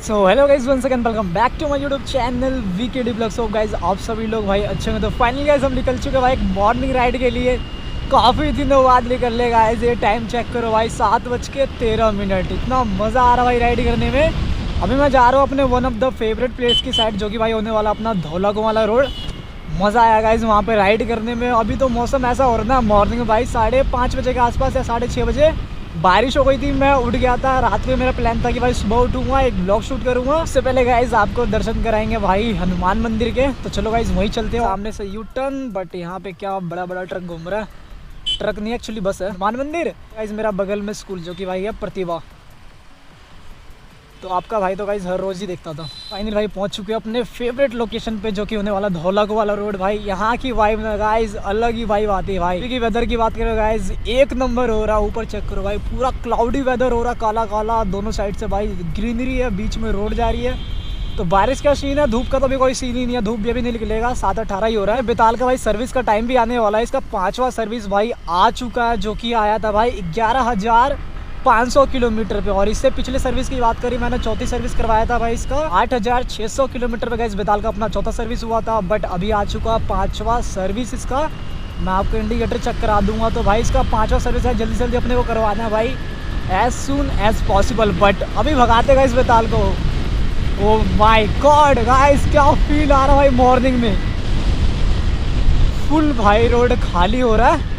So hello guys, once again welcome back to my YouTube channel VKD blog. So guys आप सभी लोग भाई अच्छे हैं। तो फाइनली गाइज हम निकल चुके हैं भाई एक मॉर्निंग राइड के लिए। काफ़ी दिनों बाद निकल ले गाइज। ये टाइम चेक करो भाई, 7:13। इतना मज़ा आ रहा भाई राइड करने में। अभी मैं जा रहा हूँ अपने one of the favourite place की साइड, जो कि भाई होने वाला अपना धौलाकुआं वाला रोड। मज़ा आया गाइज वहाँ पे राइड करने में। अभी तो मौसम ऐसा हो रहा ना, मॉर्निंग में भाई 5:30 बजे के आसपास या 6:30 बजे बारिश हो गई थी। मैं उठ गया था रात में। मेरा प्लान था कि भाई सुबह उठूंगा, एक ब्लॉग शूट करूंगा। उससे पहले गाइज आपको दर्शन कराएंगे भाई हनुमान मंदिर के। तो चलो गाइज वहीं चलते हैं। सामने से यू टर्न, बट यहाँ पे क्या बड़ा बड़ा ट्रक घूम रहा है। ट्रक नहीं एक्चुअली बस है। हनुमान मंदिर गाइज मेरा बगल में स्कूल, जो कि भाई है प्रतिभा। तो आपका भाई तो गाइज हर रोज़ ही देखता था। फाइनली भाई पहुंच चुके हैं अपने फेवरेट लोकेशन पे, जो कि होने वाला धौलाकुआं वाला रोड। भाई यहाँ की वाइब ना गाइज अलग ही वाइब आती है भाई। क्योंकि वेदर की बात करें गाइज, एक नंबर हो रहा है। ऊपर चेक करो भाई, पूरा क्लाउडी वेदर हो रहा, काला काला। दोनों साइड से भाई ग्रीनरी है, बीच में रोड जा रही है। तो बारिश का सीन है, धूप का तो अभी कोई सीन ही नहीं है। धूप भी अभी नहीं निकलेगा, 7:18 ही हो रहा है। बेताल का भाई सर्विस का टाइम भी आने वाला है। इसका 5वां सर्विस भाई आ चुका है, जो कि आया था भाई 11,500 किलोमीटर पे। और इससे पिछले सर्विस की बात करी मैंने, चौथी सर्विस करवाया था भाई इसका 8,600 किलोमीटर पे। गाइस बेताल का अपना चौथा सर्विस हुआ था, बट अभी आ चुका 5वां सर्विस इसका। मैं आपको इंडिकेटर चेक करा दूंगा। तो भाई इसका 5वां सर्विस है, जल्दी जल्दी अपने को करवाना है भाई, as soon as possible. But अभी भगाते गाइस बेताल को। ओ माय गॉड गाइस, क्या फील आ रहा है भाई मॉर्निंग में। फुल भाई रोड खाली हो रहा है।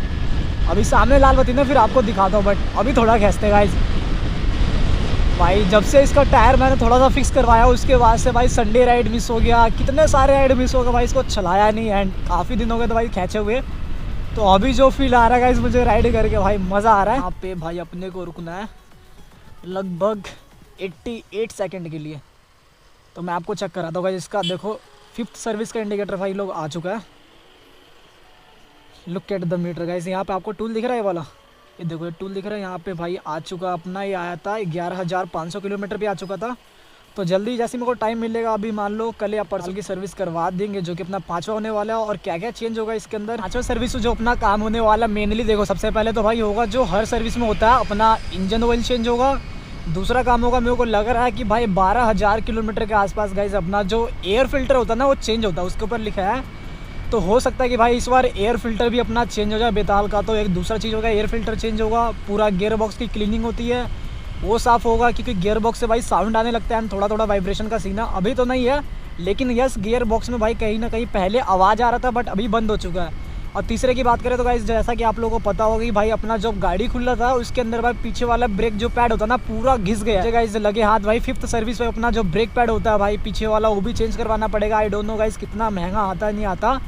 अभी सामने लाल बत्ती ना, फिर आपको दिखाता हूँ, बट अभी थोड़ा खींचते गाइस। भाई जब से इसका टायर मैंने थोड़ा सा फिक्स करवाया, उसके बाद से भाई संडे राइड मिस हो गया, कितने सारे राइड मिस हो गए भाई। इसको चलाया नहीं एंड काफ़ी दिन हो गए तो भाई खींचे हुए। तो अभी जो फील आ रहा है गाइस मुझे राइड करके, भाई मज़ा आ रहा है। यहाँ पे भाई अपने को रुकना है लगभग 88 सेकेंड के लिए। तो मैं आपको चेक कराता हूँ गाइस। इसका देखो 5th सर्विस का इंडिकेटर भाई लोग आ चुका है। Look at the meter guys. यहाँ पे आपको टूल दिख रहा है ये वाला, ये देखो ये टूल दिख रहा है। यहाँ पे भाई आ चुका अपना, ये आया था 11,500 किलोमीटर पे आ चुका था। तो जल्दी जैसे मेरे को टाइम मिलेगा, अभी मान लो कल या परसों की सर्विस करवा देंगे, जो कि अपना 5वां होने वाला है। और क्या क्या चेंज होगा इसके अंदर, 5वां सर्विस जो अपना काम होने वाला मेनली देखो, सबसे पहले तो भाई होगा जो हर सर्विस में होता है, अपना इंजन ऑयल चेंज होगा। दूसरा काम होगा, मेरे को लग रहा है कि भाई 12,000 किलोमीटर के आसपास गाइस अपना जो एयर फिल्टर होता है ना, वो चेंज होता है, उसके ऊपर लिखा है। तो हो सकता है कि भाई इस बार एयर फिल्टर भी अपना चेंज हो जाए बेताल का। तो एक दूसरा चीज़ होगा, एयर फिल्टर चेंज होगा। पूरा गियर बॉक्स की क्लीनिंग होती है, वो साफ़ होगा, क्योंकि गियर बॉक्स से भाई साउंड आने लगता है, थोड़ा थोड़ा वाइब्रेशन का सीन है। अभी तो नहीं है, लेकिन यस गियर बॉक्स में भाई कहीं ना कहीं पहले आवाज़ आ रहा था, बट अभी बंद हो चुका है। और तीसरे की बात करें तो गाइस, जैसा कि आप लोगों को पता होगा कि भाई अपना जब गाड़ी खुला था, उसके अंदर भाई पीछे वाला ब्रेक जो पैड होता है ना, पूरा घिस गया गाइस। लगे हाथ भाई 5th सर्विस में अपना जो ब्रेक पैड होता है भाई पीछे वाला, वो भी चेंज करवाना पड़ेगा। आई डोंट नो गाइस कितना महंगा आता नहीं आता।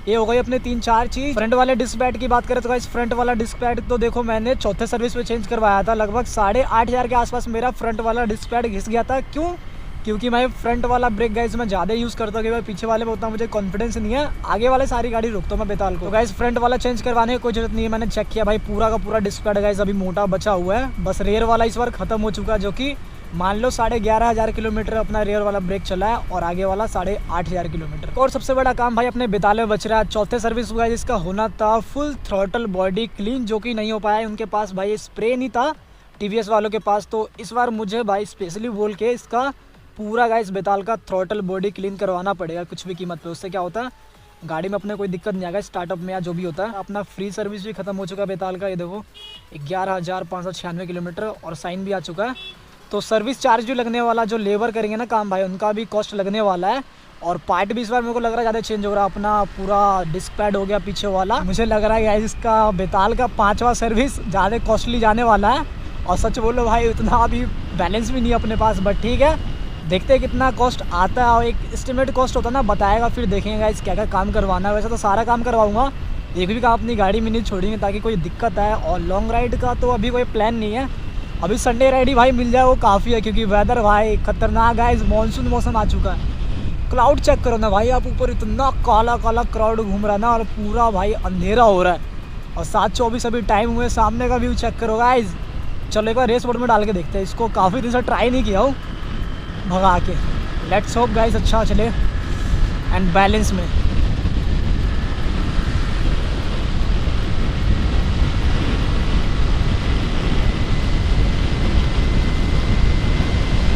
ये हो गई अपने 3-4 चीज़। फ्रंट वाले डिस्क पैड की बात करें तो गाइस, फ्रंट वाला डिस्क पैड तो देखो मैंने चौथे सर्विस में चेंज करवाया था। लगभग 8,500 के आसपास मेरा फ्रंट वाला डिस्क पैड घिस गया था। क्यों? क्योंकि मैं फ्रंट वाला ब्रेक गाइस मैं ज़्यादा यूज़ करता हूँ, कि भाई पीछे वाले में उतना मुझे कॉन्फिडेंस नहीं है। आगे वाले सारी गाड़ी रोकता हूँ मैं बेताल को। तो गाइस फ्रंट वाला चेंज करवाने की कोई जरूरत नहीं है। मैंने चेक किया भाई, पूरा का पूरा डिस्क पैड गाइस अभी मोटा बचा हुआ है। बस रेयर वाला इस बार खत्म हो चुका है, जो कि मान लो 11,500 किलोमीटर अपना रेयर वाला ब्रेक चला है, और आगे वाला 8,500 किलोमीटर। और सबसे बड़ा काम भाई अपने बेताल में बच रहा है। चौथे सर्विस हुआ जिसका होना था फुल थ्रॉटल बॉडी क्लीन, जो कि नहीं हो पाया है। उनके पास भाई स्प्रे नहीं था TVS वालों के पास। तो इस बार मुझे भाई स्पेशली बोल के इसका पूरा गाइस बेताल का थ्रॉटल बॉडी क्लीन करवाना पड़ेगा कुछ भी कीमत पे। उससे क्या होता है, गाड़ी में अपने कोई दिक्कत नहीं आएगा स्टार्टअप में या जो भी होता है। अपना फ्री सर्विस भी खत्म हो चुका है बेताल का। ये देखो 11,596 किलोमीटर और साइन भी आ चुका है। तो सर्विस चार्ज भी लगने वाला, जो लेबर करेंगे ना काम भाई, उनका भी कॉस्ट लगने वाला है। और पार्ट भी इस बार मेरे को लग रहा है ज़्यादा चेंज हो रहा है। अपना पूरा डिस्क पैड हो गया पीछे वाला। मुझे लग रहा है गाइस इसका बेताल का 5वां सर्विस ज़्यादा कॉस्टली जाने वाला है। और सच बोलो भाई उतना अभी बैलेंस भी नहीं है अपने पास, बट ठीक है, देखते हैं कितना कॉस्ट आता है। और एक एस्टिमेट कॉस्ट होता है ना, बताएगा, फिर देखेंगे गाइस क्या क्या काम करवाना है। वैसे तो सारा काम करवाऊँगा, एक भी काम अपनी गाड़ी में नहीं छोड़ेंगे ताकि कोई दिक्कत आए। और लॉन्ग राइड का तो अभी कोई प्लान नहीं है। अभी संडे राइड ही भाई मिल जाए वो काफ़ी है, क्योंकि वेदर भाई खतरनाक है। मानसून मौसम आ चुका है। क्लाउड चेक करो ना भाई आप, ऊपर इतना काला काला क्राउड घूम रहा है ना, और पूरा भाई अंधेरा हो रहा है। और 7:24 अभी टाइम हुए। सामने का व्यू चेक करो गाइज। चलो एक बार रेस मोड में डाल के देखते हैं इसको, काफ़ी दिन से ट्राई नहीं किया हूँ भगा के। लेट्स होप गाइज अच्छा चले एंड बैलेंस में।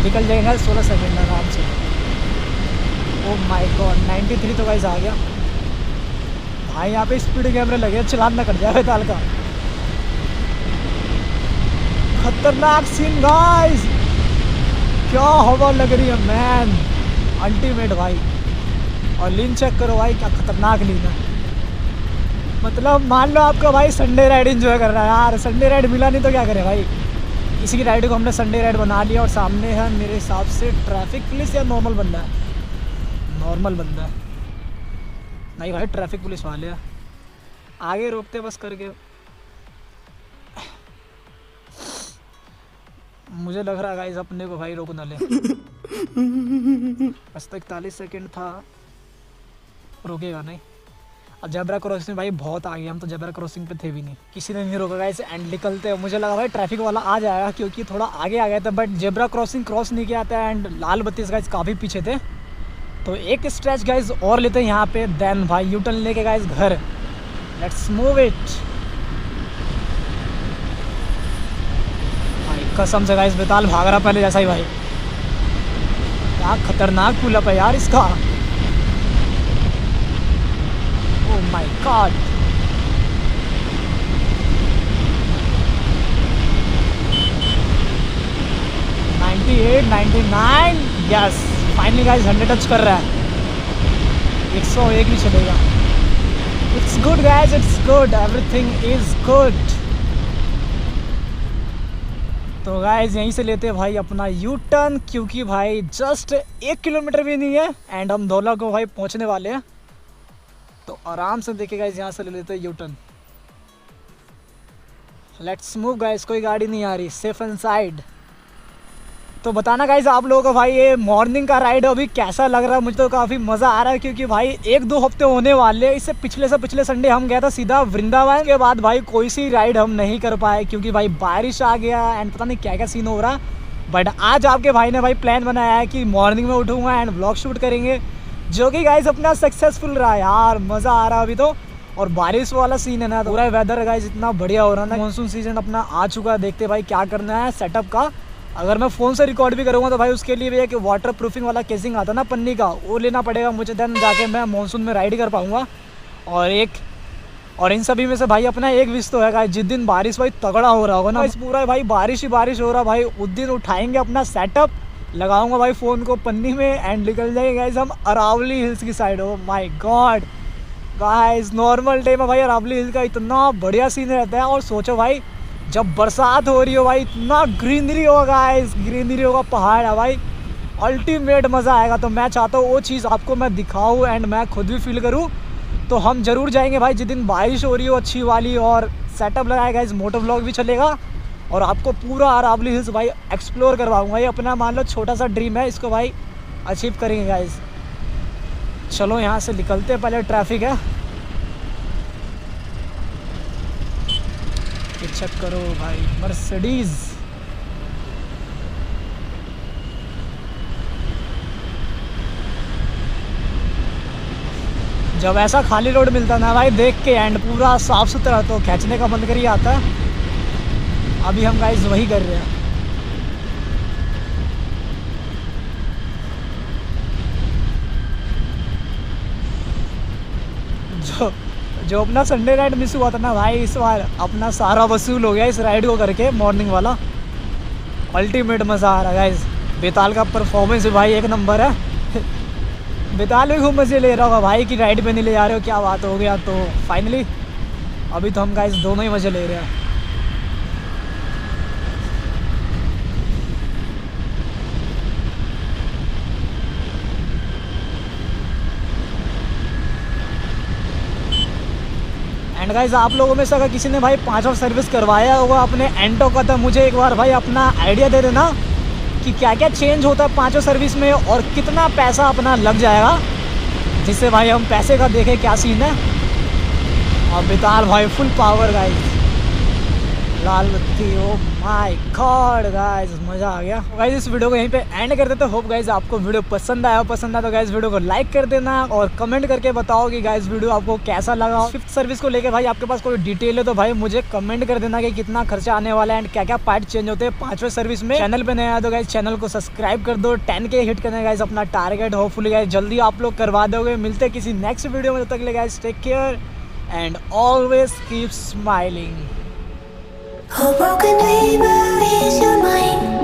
निकल जाएगा 16 सेकंड आराम से। ओ माय गॉड 93 तो गाइस आ गया भाई। यहाँ पे स्पीड कैमरे लगे, चलान ना कट जाए बेताल का। खतरनाक सीन गाइस, क्या हवा लग रही है मैन, अल्टीमेट भाई। और लीन चेक करो भाई, क्या खतरनाक लीन है। मतलब मान लो आपका भाई संडे राइड एंजॉय कर रहा है यार, संडे राइड मिला नहीं तो क्या करें भाई। इसी की राइड को हमने संडे राइड बना लिया। और सामने है मेरे हिसाब से ट्रैफिक पुलिस या नॉर्मल बंदा है, नॉर्मल बंदा है। नहीं भाई ट्रैफिक पुलिस वाले हैं, आगे रोकते बस करके। मुझे लग रहा है गाइस अपने को भाई रोक ना ले। बस तो 41 सेकेंड था, रोकेगा नहीं। अब जेब्रा क्रॉसिंग भाई बहुत आगे, हम तो जेब्रा क्रॉसिंग पे थे भी नहीं, किसी ने नहीं रोका गाइस। एंड निकलते मुझे लगा भाई ट्रैफिक वाला आ जाएगा क्योंकि थोड़ा आगे आ गया था, बट जेब्रा क्रॉसिंग क्रॉस नहीं किया था। एंड लाल बत्ती गाइस काफ़ी पीछे थे, तो एक स्ट्रेच गाइस और लेते हैं यहाँ पे। देन भाई यू टर्न लेके गाइस घर, लेट्स मूव इट। भाई कसम से गाइस बेताल भाग रहा पहले जैसा ही भाई। क्या खतरनाक पुल अप है यार इसका, oh my God. Ninety 99 yes, finally guys 100 touch कर रहा है। 101 भी चलेगा। It's good guys, it's good, everything is good. तो गाइस यहीं से लेते हैं भाई अपना यू टर्न, क्योंकि भाई जस्ट 1 किलोमीटर भी नहीं है एंड हम धौला को भाई पहुंचने वाले हैं। तो आराम से देखे गाइस यहाँ से ले लेते हैं U turn. Let's move guys, कोई गाड़ी नहीं आ रही, सेफ एंड साइड। तो बताना गाइस आप लोगों को भाई ये मॉर्निंग का राइड अभी कैसा लग रहा है। मुझे तो काफ़ी मज़ा आ रहा है, क्योंकि भाई 1-2 हफ्ते होने वाले हैं। इससे पिछले संडे हम गया था सीधा वृंदावन, के बाद भाई कोई सी राइड हम नहीं कर पाए क्योंकि भाई बारिश आ गया एंड पता नहीं क्या क्या सीन हो रहा। बट आज आपके भाई ने भाई प्लान बनाया है कि मॉर्निंग में उठूँगा एंड ब्लॉग शूट करेंगे, जो कि गाइस अपना सक्सेसफुल रहा यार। मज़ा आ रहा अभी तो। और बारिश वाला सीन है ना, पूरा वेदर गाइस इतना बढ़िया हो रहा है ना। मानसून सीजन अपना आ चुका है, देखते भाई क्या करना है सेटअप का। अगर मैं फ़ोन से रिकॉर्ड भी करूँगा तो भाई उसके लिए भी एक वाटर प्रूफिंग वाला केसिंग आता ना पन्नी का, वो लेना पड़ेगा मुझे, देन जाके मैं मानसून में राइड कर पाऊँगा। और इन सभी में से भाई अपना एक विश तो है गाइस, जिस दिन बारिश भाई तगड़ा हो रहा होगा ना, इस पूरा भाई बारिश ही बारिश हो रहा भाई, उस दिन उठाएंगे अपना सेटअप, लगाऊंगा भाई फ़ोन को पन्नी में एंड निकल जाएंगे गाइस हम अरावली हिल्स की साइड। हो my god guys, normal day में भाई अरावली हिल्स का इतना बढ़िया सीन रहता है। और सोचो भाई जब बरसात हो रही हो भाई, इतना ग्रीनरी होगा गाइस, ग्रीनरी होगा, पहाड़ है भाई, अल्टीमेट मज़ा आएगा। तो मैं चाहता हूँ वो चीज़ आपको मैं दिखाऊँ एंड मैं खुद भी फील करूँ। तो हम ज़रूर जाएंगे भाई जिस दिन बारिश हो रही हो अच्छी वाली, और सेटअप लगाएगा गाइस, मोटो व्लॉग भी चलेगा और आपको पूरा अरावली हिल्स भाई एक्सप्लोर करवाऊँगा। ये अपना मान लो छोटा सा ड्रीम है, इसको भाई अचीव करेंगे गाइस। चलो यहाँ से निकलते हैं, पहले ट्रैफिक है, चेक करो भाई मर्सिडीज। जब ऐसा खाली रोड मिलता ना भाई देख के एंड पूरा साफ सुथरा, तो खींचने का मन कर ही आता है। अभी हम गाइस वही कर रहे हैं। जो अपना संडे राइड मिस हुआ था ना भाई, इस बार अपना सारा वसूल हो गया इस राइड को करके, मॉर्निंग वाला। अल्टीमेट मज़ा आ रहा है गाइस। बेताल का परफॉर्मेंस भी भाई एक नंबर है। बेताल भी खूब मज़े ले रहा होगा भाई कि राइड पे नहीं ले जा रहे हो, क्या बात हो गया। तो फाइनली अभी तो हम गाइस दोनों ही मज़े ले रहे हैं। एंड गाइस आप लोगों में से अगर किसी ने भाई 5 सर्विस करवाया होगा अपने एंटो का, तो मुझे एक बार भाई अपना आइडिया दे देना कि क्या क्या चेंज होता है 5 सर्विस में और कितना पैसा अपना लग जाएगा, जिससे भाई हम पैसे का देखें क्या सीन है। और बेताल भाई फुल पावर गाइस, लाल बत्ती। ओ माय गॉड गाइस, मजा आ गया। गाइस इस वीडियो को यहीं पे एंड कर देते। होप गाइस आपको वीडियो पसंद आया तो गाइस वीडियो को लाइक कर देना और कमेंट करके बताओ कि गाइस वीडियो आपको कैसा लगा। फिफ्थ सर्विस को लेके भाई आपके पास कोई डिटेल है तो भाई मुझे कमेंट कर देना कि कितना खर्चा आने वाला है एंड क्या क्या पार्ट चेंज होते हैं 5वें सर्विस में। चैनल पे नया है तो गाइस चैनल को सब्सक्राइब कर दो। 10K हिट करना गाइस अपना टारगेट। होपफुली गाइस जल्दी आप लोग करवा दोगे। मिलते हैं किसी नेक्स्ट वीडियो में, तब तक के लिए guys take care and always keep smiling. A broken neighbor is your mind.